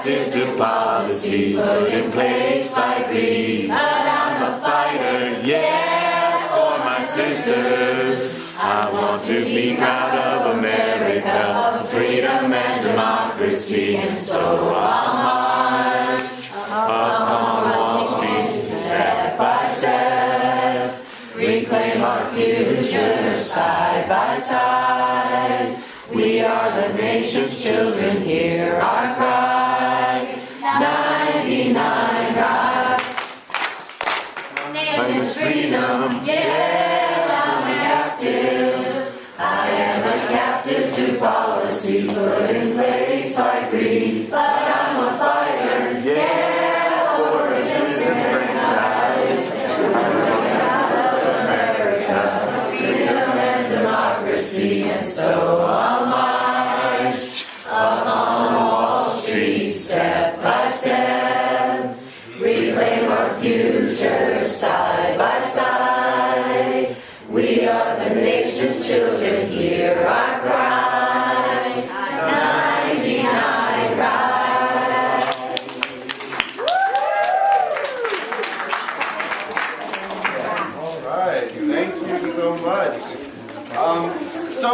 captive to policies put in place by greed. But I'm a fighter, yeah, for my sisters. I want to be proud of America, freedom and democracy, and so I'll march upon Wall Street, step by step, reclaim our future side by side. We are the nation's children, hear our cry. 99 rise. Name is freedom, yeah, I'm a captive. I am a captive to policies put in place by greed. But I'm a fighter, yeah, for the disenfranchised. I'm proud of America, freedom and democracy, and so I'll march along Wall Street, step by step, reclaim our future side by side. We are the nation's children, hear our cry. 99 rise. All right, thank you so much. So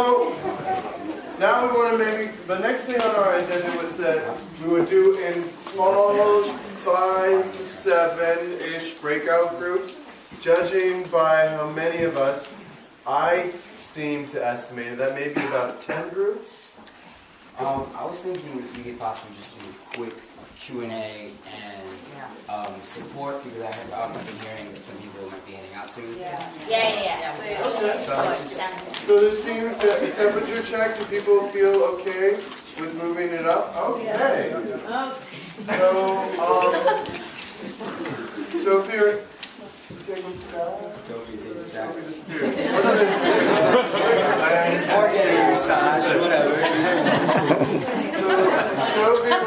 now we want to the next thing on our agenda was that we would do in small 5 to 7-ish breakout groups, judging by how many of us. I seem to estimate that maybe about 10 groups. I was thinking we could possibly just do a quick Q&A and support, because I've been hearing that some people might be heading out soon. Yeah. Okay. So this seems that the temperature check, do people feel okay with moving it up? Okay. So if you're taking staff. Sophie did stack. Sophie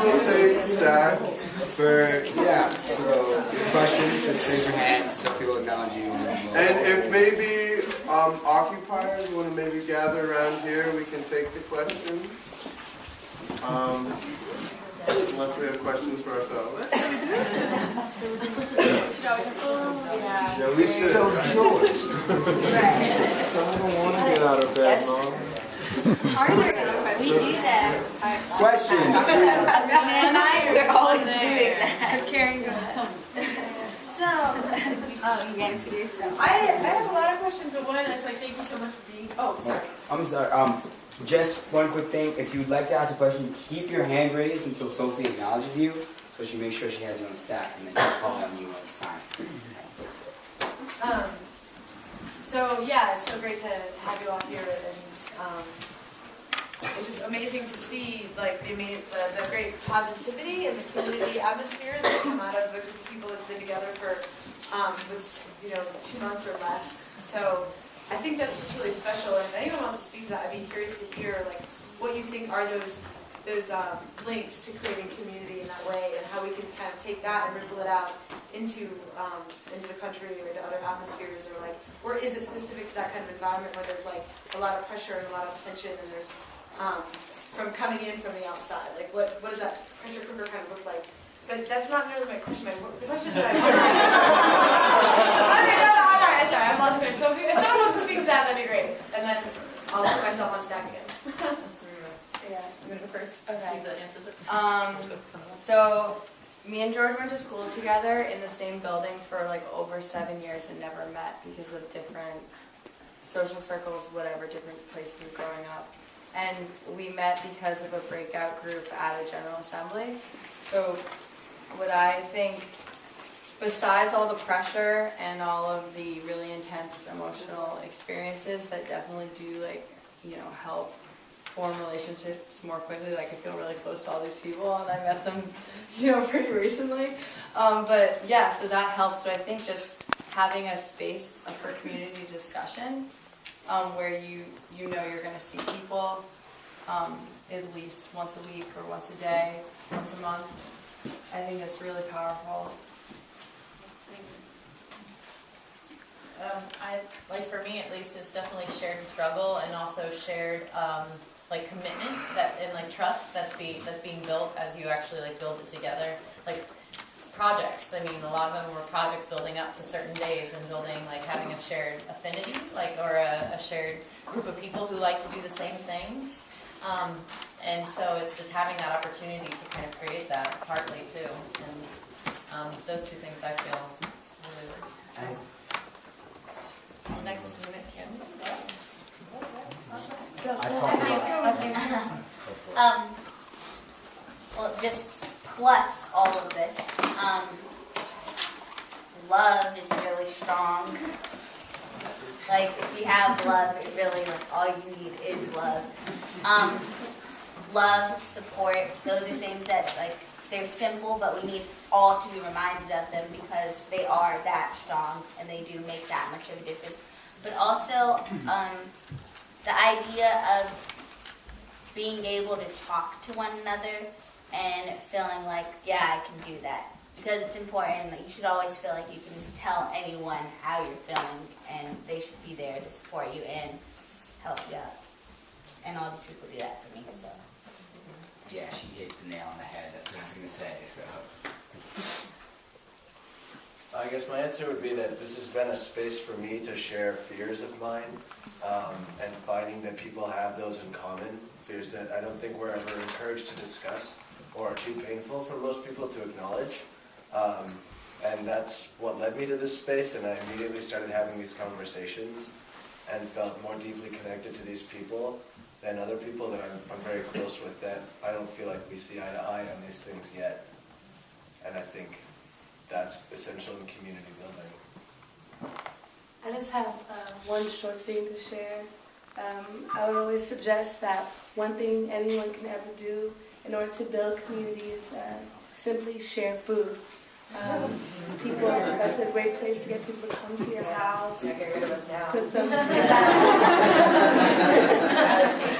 will take stack. So questions, just raise your hand. Sophie will acknowledge you. And if maybe occupiers want to maybe gather around here, we can take the questions. Unless we have questions for ourselves. Yeah, we should. So George. I don't want to get out of bed, Mom. We do that. Questions. And we're always doing that. So, you get to do so. I have a lot of questions, but one is like, thank you so much for being. Oh, sorry. I'm sorry. Just one quick thing. If you'd like to ask a question, keep your hand raised until Sophie acknowledges you, so she makes sure she has you on staff, and then she'll call on you when it's time. So yeah, it's so great to have you all here, and it's just amazing to see like they made the great positivity and the community atmosphere that's come out of a group of people that's been together for 2 months or less. So I think that's just really special. And if anyone wants to speak to that, I'd be curious to hear like what you think are those links to creating community in that way, and how we can kind of take that and ripple it out into the country or into other atmospheres, or is it specific to that kind of environment where there's like a lot of pressure and a lot of tension, and there's from coming in from the outside, like what does that pressure cooker kind of look like? But that's not really my question. The question that I okay, no, I'm sorry, I'm lost. So if someone wants to speak to that, that'd be great, and then I'll put myself on stack again. Yeah, I'm gonna go first. Okay. So me and George went to school together in the same building for like over 7 years and never met because of different social circles, whatever, different places growing up. And we met because of a breakout group at a General Assembly. So what I think, besides all the pressure and all of the really intense emotional experiences that definitely do help form relationships more quickly. Like I feel really close to all these people, and I met them, pretty recently. But yeah, so that helps. So I think just having a space for community discussion, where you know you're going to see people at least once a week or once a day, once a month. I think that's really powerful. like for me at least, it's definitely shared struggle and also shared like commitment and like trust that's being built as you actually like build it together. Like projects, I mean, a lot of them were projects building up to certain days and building, like having a shared affinity, like, or a shared group of people who like to do the same things. And so it's just having that opportunity to kind of create that partly too. And those two things I feel really work. So. Next minute, Kim. Well, just plus all of this, love is really strong. Like, if you have love, it really, like, all you need is love. Love, support, those are things that, like, they're simple, but we need all to be reminded of them because they are that strong and they do make that much of a difference. But also, the idea of being able to talk to one another and feeling like, yeah, I can do that. Because it's important that you should always feel like you can tell anyone how you're feeling and they should be there to support you and help you out. And all these people do that for me, so. Yeah, she hit the nail on the head. That's what I was going to say, so. I guess my answer would be that this has been a space for me to share fears of mine and finding that people have those in common, fears that I don't think we're ever encouraged to discuss or are too painful for most people to acknowledge. And that's what led me to this space, and I immediately started having these conversations and felt more deeply connected to these people than other people that I'm very close with that I don't feel like we see eye to eye on these things yet. And I think that's essential in community building. I just have one short thing to share. I would always suggest that one thing anyone can ever do in order to build community is simply share food. People, that's a great place to get people to come to your house. Yeah, get rid of us now. Put some,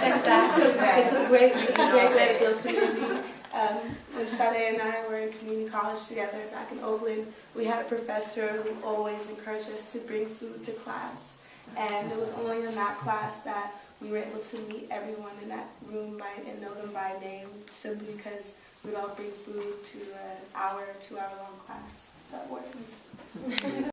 exactly. It's a great way to build community. When Sade and I were in community college together back in Oakland, we had a professor who always encouraged us to bring food to class. And it was only in that class that we were able to meet everyone in that room and know them by name, simply because we'd all bring food to an hour, 2 hour long class. So that works.